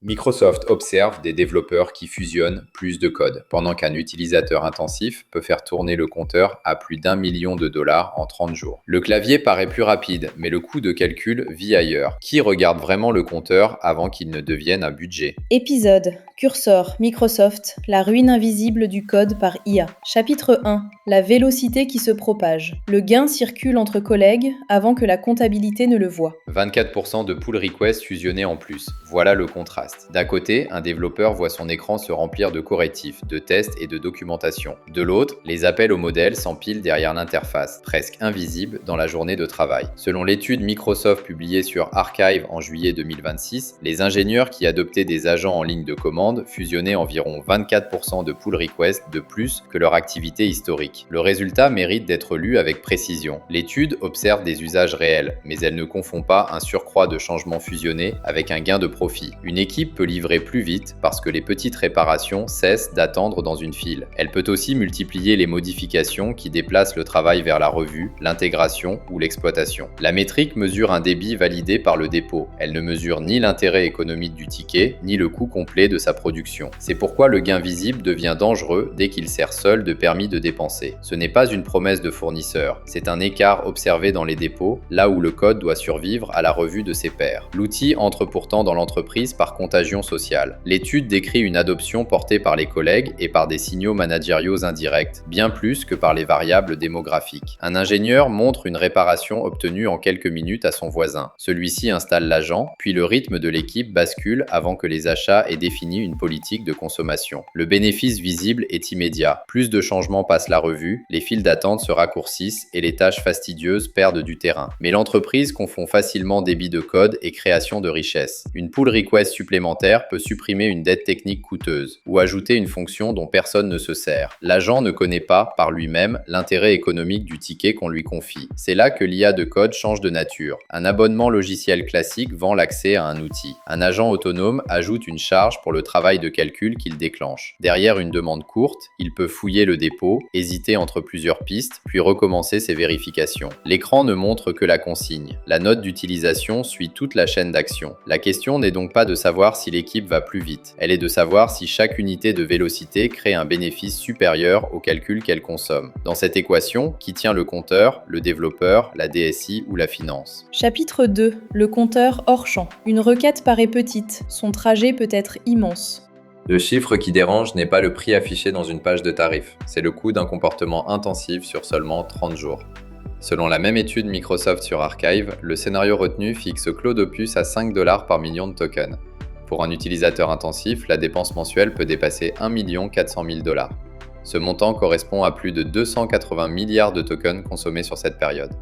Microsoft observe des développeurs qui fusionnent plus de code, pendant qu'un utilisateur intensif peut faire tourner le compteur à plus d'1 million de dollars en 30 jours. Le clavier paraît plus rapide, mais le coût de calcul vit ailleurs. Qui regarde vraiment le compteur avant qu'il ne devienne un budget? Épisode Cursor, Microsoft, la ruine invisible du code par IA. Chapitre 1. La vélocité qui se propage. Le gain circule entre collègues avant que la comptabilité ne le voie. 24% de pull requests fusionnés en plus. Voilà le contraste. D'un côté, un développeur voit son écran se remplir de correctifs, de tests et de documentation. De l'autre, les appels au modèle s'empilent derrière l'interface, presque invisible dans la journée de travail. Selon l'étude Microsoft publiée sur Archive en juillet 2026, les ingénieurs qui adoptaient des agents en ligne de commande fusionnaient environ 24% de pull requests de plus que leur activité historique. Le résultat mérite d'être lu avec précision. L'étude observe des usages réels, mais elle ne confond pas un surcroît de changements fusionnés avec un gain de profit. Une équipe peut livrer plus vite parce que les petites réparations cessent d'attendre dans une file. Elle peut aussi multiplier les modifications qui déplacent le travail vers la revue, l'intégration ou l'exploitation. La métrique mesure un débit validé par le dépôt. Elle ne mesure ni l'intérêt économique du ticket, ni le coût complet de sa production. C'est pourquoi le gain visible devient dangereux dès qu'il sert seul de permis de dépenser. Ce n'est pas une promesse de fournisseur, c'est un écart observé dans les dépôts, là où le code doit survivre à la revue de ses pairs. L'outil entre pourtant dans l'entreprise par contagion sociale. L'étude décrit une adoption portée par les collègues et par des signaux managériaux indirects, bien plus que par les variables démographiques. Un ingénieur montre une réparation obtenue en quelques minutes à son voisin. Celui-ci installe l'agent, puis le rythme de l'équipe bascule avant que les achats aient défini une politique de consommation. Le bénéfice visible est immédiat. Plus de changements passent la revue, les files d'attente se raccourcissent et les tâches fastidieuses perdent du terrain. Mais l'entreprise confond facilement débit de code et création de richesse. Une pull request supplémentaire peut supprimer une dette technique coûteuse ou ajouter une fonction dont personne ne se sert. L'agent ne connaît pas, par lui-même, l'intérêt économique du ticket qu'on lui confie. C'est là que l'IA de code change de nature. Un abonnement logiciel classique vend l'accès à un outil. Un agent autonome ajoute une charge pour le travail de calcul qu'il déclenche. Derrière une demande courte, il peut fouiller le dépôt, hésiter entre plusieurs pistes, puis recommencer ses vérifications. L'écran ne montre que la consigne. La note d'utilisation suit toute la chaîne d'action. La question n'est donc pas de savoir si l'équipe va plus vite. Elle est de savoir si chaque unité de vélocité crée un bénéfice supérieur au calcul qu'elle consomme. Dans cette équation, qui tient le compteur, le développeur, la DSI ou la finance? Chapitre 2. Le compteur hors champ. Une requête paraît petite, son trajet peut être immense. Le chiffre qui dérange n'est pas le prix affiché dans une page de tarifs, c'est le coût d'un comportement intensif sur seulement 30 jours. Selon la même étude Microsoft sur Archive, le scénario retenu fixe Cloud Opus à 5 $ par million de tokens. Pour un utilisateur intensif, la dépense mensuelle peut dépasser 1 400 000 $. Ce montant correspond à plus de 280 milliards de tokens consommés sur cette période.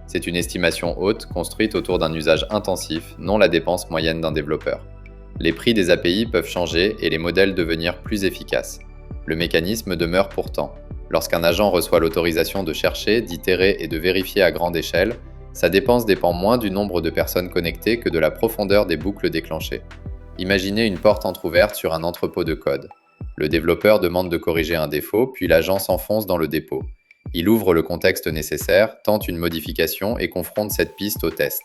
C'est une estimation haute construite autour d'un usage intensif, non la dépense moyenne d'un développeur. Les prix des API peuvent changer et les modèles devenir plus efficaces. Le mécanisme demeure pourtant. Lorsqu'un agent reçoit l'autorisation de chercher, d'itérer et de vérifier à grande échelle, sa dépense dépend moins du nombre de personnes connectées que de la profondeur des boucles déclenchées. Imaginez une porte entrouverte sur un entrepôt de code. Le développeur demande de corriger un défaut, puis l'agent s'enfonce dans le dépôt. Il ouvre le contexte nécessaire, tente une modification et confronte cette piste au test.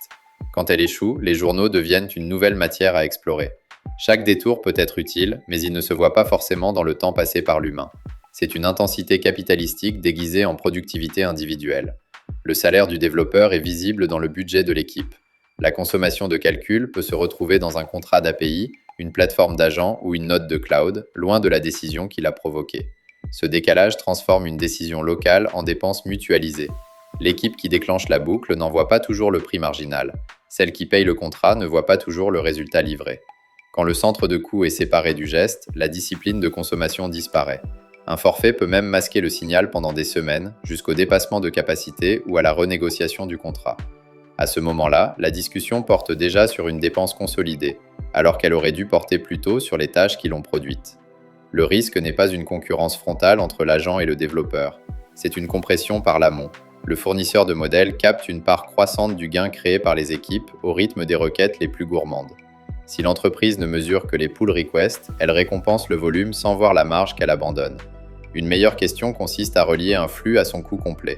Quand elle échoue, les journaux deviennent une nouvelle matière à explorer. Chaque détour peut être utile, mais il ne se voit pas forcément dans le temps passé par l'humain. C'est une intensité capitalistique déguisée en productivité individuelle. Le salaire du développeur est visible dans le budget de l'équipe. La consommation de calcul peut se retrouver dans un contrat d'API, une plateforme d'agent ou une note de cloud, loin de la décision qui l'a provoquée. Ce décalage transforme une décision locale en dépense mutualisée. L'équipe qui déclenche la boucle n'en voit pas toujours le prix marginal. Celle qui paye le contrat ne voit pas toujours le résultat livré. Quand le centre de coût est séparé du geste, la discipline de consommation disparaît. Un forfait peut même masquer le signal pendant des semaines, jusqu'au dépassement de capacité ou à la renégociation du contrat. À ce moment-là, la discussion porte déjà sur une dépense consolidée, alors qu'elle aurait dû porter plutôt sur les tâches qui l'ont produite. Le risque n'est pas une concurrence frontale entre l'agent et le développeur, c'est une compression par l'amont. Le fournisseur de modèles capte une part croissante du gain créé par les équipes au rythme des requêtes les plus gourmandes. Si l'entreprise ne mesure que les pull requests, elle récompense le volume sans voir la marge qu'elle abandonne. Une meilleure question consiste à relier un flux à son coût complet.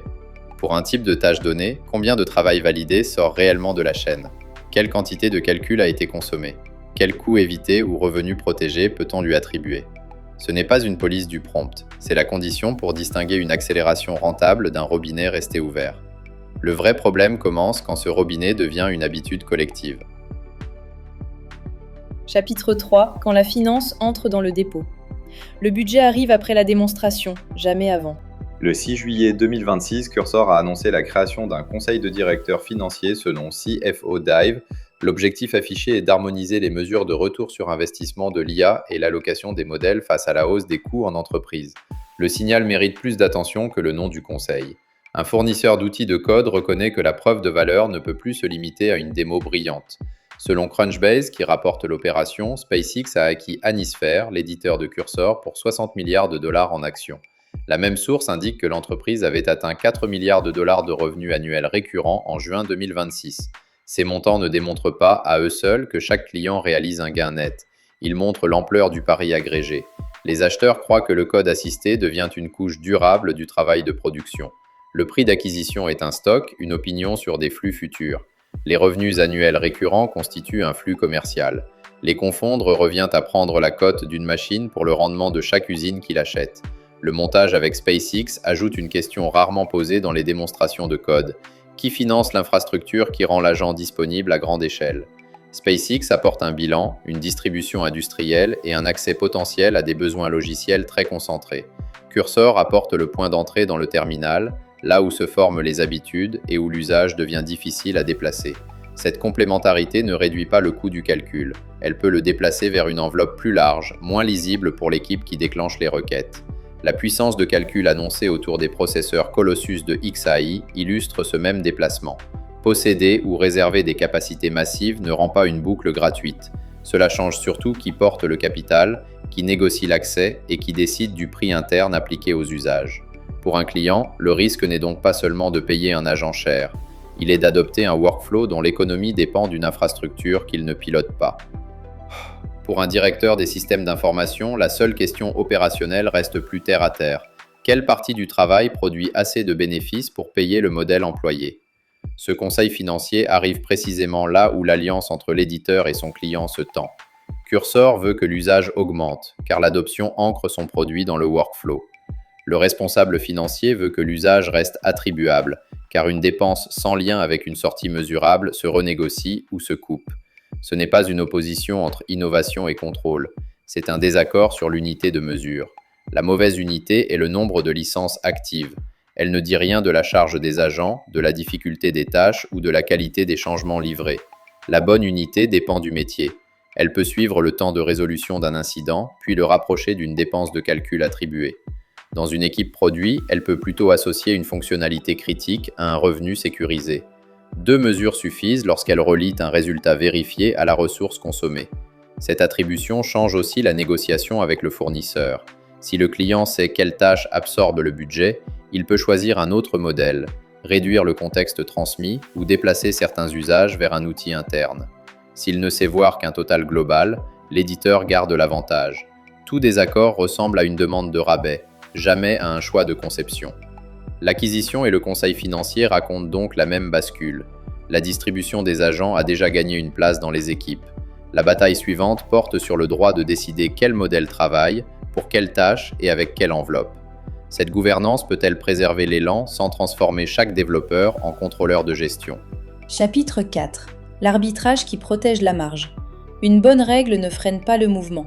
Pour un type de tâche donnée, combien de travail validé sort réellement de la chaîne? Quelle quantité de calcul a été consommée? Quel coût évité ou revenu protégé peut-on lui attribuer? Ce n'est pas une police du prompt, c'est la condition pour distinguer une accélération rentable d'un robinet resté ouvert. Le vrai problème commence quand ce robinet devient une habitude collective. Chapitre 3. Quand la finance entre dans le dépôt. Le budget arrive après la démonstration, jamais avant. Le 6 juillet 2026, Cursor a annoncé la création d'un conseil de directeurs financiers selon CFO Dive. L'objectif affiché est d'harmoniser les mesures de retour sur investissement de l'IA et l'allocation des modèles face à la hausse des coûts en entreprise. Le signal mérite plus d'attention que le nom du conseil. Un fournisseur d'outils de code reconnaît que la preuve de valeur ne peut plus se limiter à une démo brillante. Selon Crunchbase, qui rapporte l'opération, SpaceX a acquis Anisphere, l'éditeur de Cursor, pour 60 milliards de dollars en actions. La même source indique que l'entreprise avait atteint 4 milliards de dollars de revenus annuels récurrents en juin 2026. Ces montants ne démontrent pas, à eux seuls, que chaque client réalise un gain net. Ils montrent l'ampleur du pari agrégé. Les acheteurs croient que le code assisté devient une couche durable du travail de production. Le prix d'acquisition est un stock, une opinion sur des flux futurs. Les revenus annuels récurrents constituent un flux commercial. Les confondre revient à prendre la cote d'une machine pour le rendement de chaque usine qui l'achète. Le montage avec SpaceX ajoute une question rarement posée dans les démonstrations de code. Qui finance l'infrastructure qui rend l'agent disponible à grande échelle? SpaceX apporte un bilan, une distribution industrielle et un accès potentiel à des besoins logiciels très concentrés. Cursor apporte le point d'entrée dans le terminal, là où se forment les habitudes et où l'usage devient difficile à déplacer. Cette complémentarité ne réduit pas le coût du calcul. Elle peut le déplacer vers une enveloppe plus large, moins lisible pour l'équipe qui déclenche les requêtes. La puissance de calcul annoncée autour des processeurs Colossus de XAI illustre ce même déplacement. Posséder ou réserver des capacités massives ne rend pas une boucle gratuite. Cela change surtout qui porte le capital, qui négocie l'accès et qui décide du prix interne appliqué aux usages. Pour un client, le risque n'est donc pas seulement de payer un agent cher. Il est d'adopter un workflow dont l'économie dépend d'une infrastructure qu'il ne pilote pas. Pour un directeur des systèmes d'information, la seule question opérationnelle reste plus terre à terre. Quelle partie du travail produit assez de bénéfices pour payer le modèle employé? Ce conseil financier arrive précisément là où l'alliance entre l'éditeur et son client se tend. Cursor veut que l'usage augmente, car l'adoption ancre son produit dans le workflow. Le responsable financier veut que l'usage reste attribuable, car une dépense sans lien avec une sortie mesurable se renégocie ou se coupe. Ce n'est pas une opposition entre innovation et contrôle, c'est un désaccord sur l'unité de mesure. La mauvaise unité est le nombre de licences actives. Elle ne dit rien de la charge des agents, de la difficulté des tâches ou de la qualité des changements livrés. La bonne unité dépend du métier. Elle peut suivre le temps de résolution d'un incident, puis le rapprocher d'une dépense de calcul attribuée. Dans une équipe produit, elle peut plutôt associer une fonctionnalité critique à un revenu sécurisé. 2 mesures suffisent lorsqu'elles relient un résultat vérifié à la ressource consommée. Cette attribution change aussi la négociation avec le fournisseur. Si le client sait quelle tâche absorbe le budget, il peut choisir un autre modèle, réduire le contexte transmis ou déplacer certains usages vers un outil interne. S'il ne sait voir qu'un total global, l'éditeur garde l'avantage. Tout désaccord ressemble à une demande de rabais, jamais à un choix de conception. L'acquisition et le conseil financier racontent donc la même bascule. La distribution des agents a déjà gagné une place dans les équipes. La bataille suivante porte sur le droit de décider quel modèle travaille, pour quelle tâche et avec quelle enveloppe. Cette gouvernance peut-elle préserver l'élan sans transformer chaque développeur en contrôleur de gestion? Chapitre 4. L'arbitrage qui protège la marge. Une bonne règle ne freine pas le mouvement.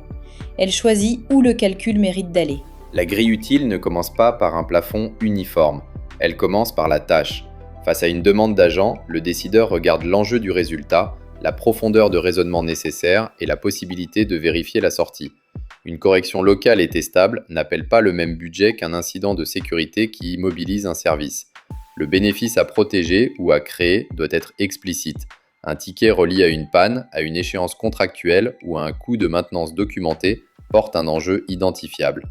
Elle choisit où le calcul mérite d'aller. La grille utile ne commence pas par un plafond uniforme, elle commence par la tâche. Face à une demande d'agent, le décideur regarde l'enjeu du résultat, la profondeur de raisonnement nécessaire et la possibilité de vérifier la sortie. Une correction locale et testable n'appelle pas le même budget qu'un incident de sécurité qui immobilise un service. Le bénéfice à protéger ou à créer doit être explicite. Un ticket relié à une panne, à une échéance contractuelle ou à un coût de maintenance documenté porte un enjeu identifiable.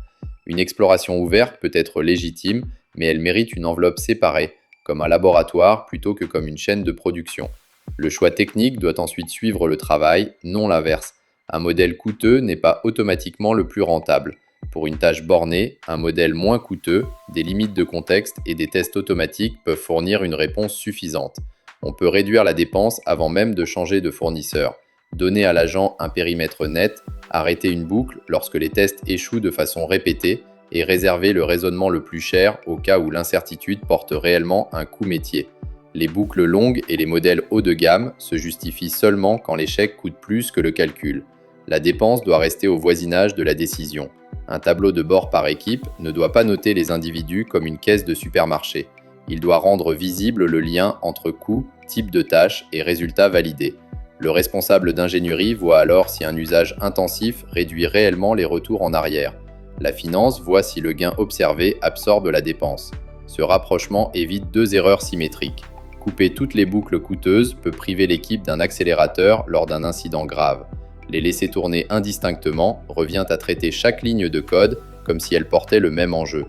Une exploration ouverte peut être légitime, mais elle mérite une enveloppe séparée, comme un laboratoire plutôt que comme une chaîne de production. Le choix technique doit ensuite suivre le travail, non l'inverse. Un modèle coûteux n'est pas automatiquement le plus rentable. Pour une tâche bornée, un modèle moins coûteux, des limites de contexte et des tests automatiques peuvent fournir une réponse suffisante. On peut réduire la dépense avant même de changer de fournisseur. donner à l'agent un périmètre net, arrêter une boucle lorsque les tests échouent de façon répétée et réserver le raisonnement le plus cher au cas où l'incertitude porte réellement un coût métier. Les boucles longues et les modèles haut de gamme se justifient seulement quand l'échec coûte plus que le calcul. La dépense doit rester au voisinage de la décision. Un tableau de bord par équipe ne doit pas noter les individus comme une caisse de supermarché. Il doit rendre visible le lien entre coût, type de tâche et résultat validé. Le responsable d'ingénierie voit alors si un usage intensif réduit réellement les retours en arrière. La finance voit si le gain observé absorbe la dépense. Ce rapprochement évite 2 erreurs symétriques. Couper toutes les boucles coûteuses peut priver l'équipe d'un accélérateur lors d'un incident grave. Les laisser tourner indistinctement revient à traiter chaque ligne de code comme si elle portait le même enjeu.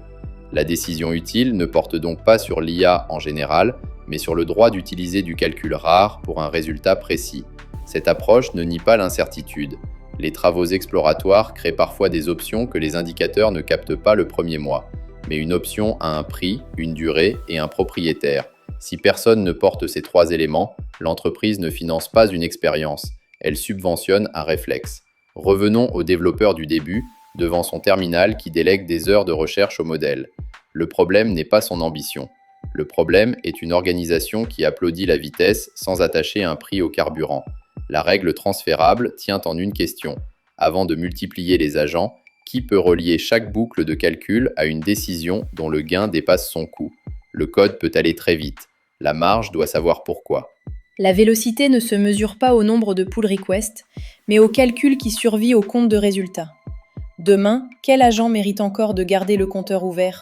La décision utile ne porte donc pas sur l'IA en général, mais sur le droit d'utiliser du calcul rare pour un résultat précis. Cette approche ne nie pas l'incertitude. Les travaux exploratoires créent parfois des options que les indicateurs ne captent pas le premier mois, mais une option a un prix, une durée et un propriétaire. Si personne ne porte ces 3 éléments, l'entreprise ne finance pas une expérience, elle subventionne un réflexe. Revenons au développeur du début, devant son terminal qui délègue des heures de recherche au modèle. Le problème n'est pas son ambition. Le problème est une organisation qui applaudit la vitesse sans attacher un prix au carburant. La règle transférable tient en une question. Avant de multiplier les agents, qui peut relier chaque boucle de calcul à une décision dont le gain dépasse son coût? Le code peut aller très vite. La marge doit savoir pourquoi. La vélocité ne se mesure pas au nombre de pull requests, mais au calcul qui survit au compte de résultats. Demain, quel agent mérite encore de garder le compteur ouvert?